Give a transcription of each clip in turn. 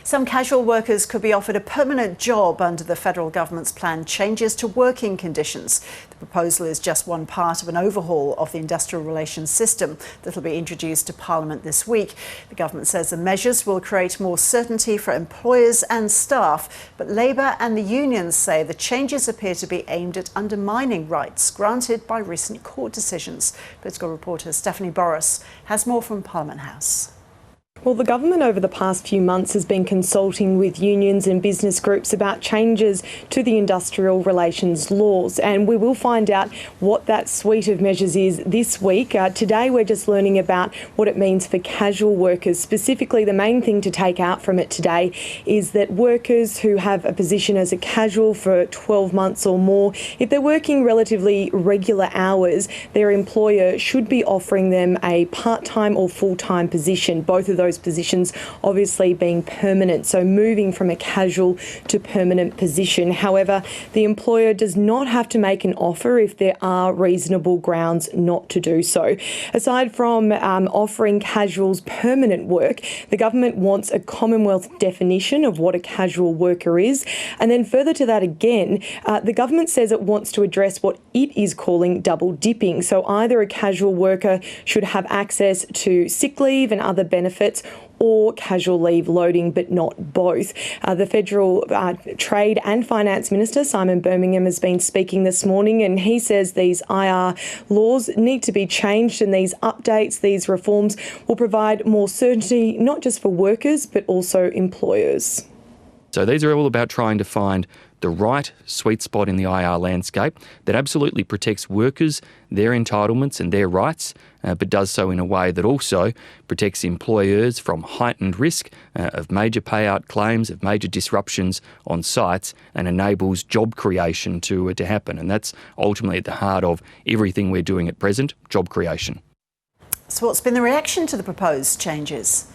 Some casual workers could be offered a permanent job under the federal government's planned changes to working conditions. The proposal is just one part of an overhaul of the industrial relations system that will be introduced to Parliament this week. The government says the measures will create more certainty for employers and staff, but Labor and the unions say the changes appear to be aimed at undermining rights granted by recent court decisions. Political reporter Stephanie Boris has more from Parliament House. Well, the government over the past few months has been consulting with unions and business groups about changes to the industrial relations laws, and we will find out what that suite of measures is this week. Today we're just learning about what it means for casual workers. Specifically, the main thing to take out from it today is that workers who have a position as a casual for 12 months or more, if they're working relatively regular hours, their employer should be offering them a part-time or full-time position, both of those positions obviously being permanent, so moving from a casual to permanent position. However, the employer does not have to make an offer if there are reasonable grounds not to do so. Aside from offering casuals permanent work, the government wants a Commonwealth definition of what a casual worker is. And then further to that again, the government says it wants to address what it is calling double dipping. So either a casual worker should have access to sick leave and other benefits, or casual leave loading, but not both. The Federal Trade and Finance Minister, Simon Birmingham, has been speaking this morning, and he says these IR laws need to be changed, and these updates, these reforms will provide more certainty, not just for workers, but also employers. So these are all about trying to find the right sweet spot in the IR landscape that absolutely protects workers, their entitlements and their rights, but does so in a way that also protects employers from heightened risk of major payout claims, of major disruptions on sites, and enables job creation to happen. And that's ultimately at the heart of everything we're doing at present, job creation. So what's been the reaction to the proposed changes?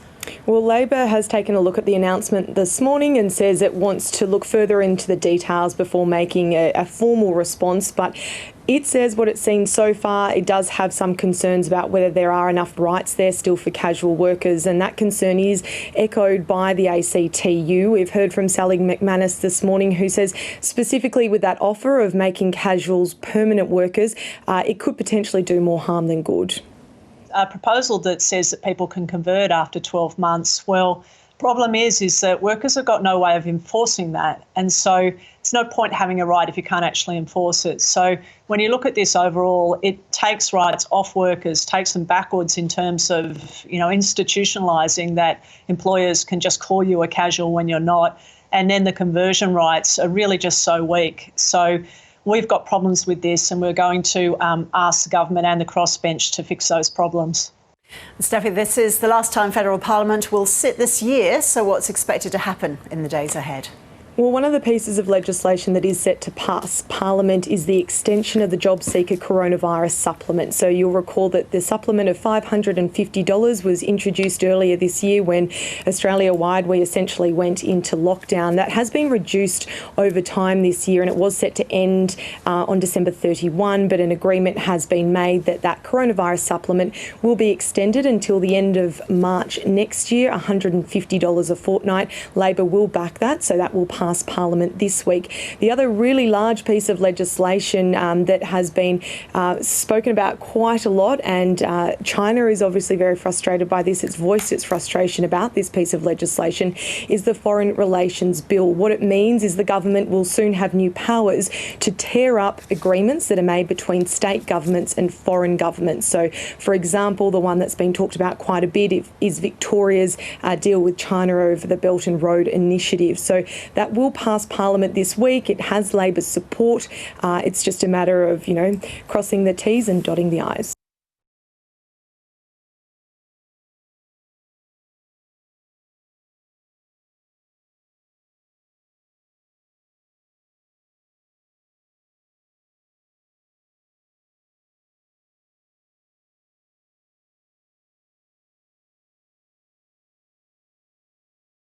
Well, Labor has taken a look at the announcement this morning and says it wants to look further into the details before making a formal response, but it says what it's seen so far, it does have some concerns about whether there are enough rights there still for casual workers, and that concern is echoed by the ACTU. We've heard from Sally McManus this morning, who says specifically with that offer of making casuals permanent workers, it could potentially do more harm than good. A proposal that says that people can convert after 12 months, well, problem is that workers have got no way of enforcing that. And so it's no point having a right if you can't actually enforce it. So when you look at this overall, it takes rights off workers, takes them backwards in terms of, institutionalising that employers can just call you a casual when you're not. And then the conversion rights are really just so weak. So we've got problems with this, and we're going to ask the government and the crossbench to fix those problems. Steffi, this is the last time federal Parliament will sit this year, so what's expected to happen in the days ahead? Well, one of the pieces of legislation that is set to pass Parliament is the extension of the Job Seeker Coronavirus Supplement. So you'll recall that the supplement of $550 was introduced earlier this year when Australia-wide we essentially went into lockdown. That has been reduced over time this year, and it was set to end on December 31, but an agreement has been made that that coronavirus supplement will be extended until the end of March next year, $150 a fortnight. Labor will back that, so that will pass Parliament this week. The other really large piece of legislation that has been spoken about quite a lot, and China is obviously very frustrated by this, it's voiced its frustration about this piece of legislation, is the Foreign Relations Bill. What it means is the government will soon have new powers to tear up agreements that are made between state governments and foreign governments. So, for example, the one that's been talked about quite a bit is Victoria's deal with China over the Belt and Road Initiative. So that will pass Parliament this week. It has Labor's support. It's just a matter of, crossing the T's and dotting the I's.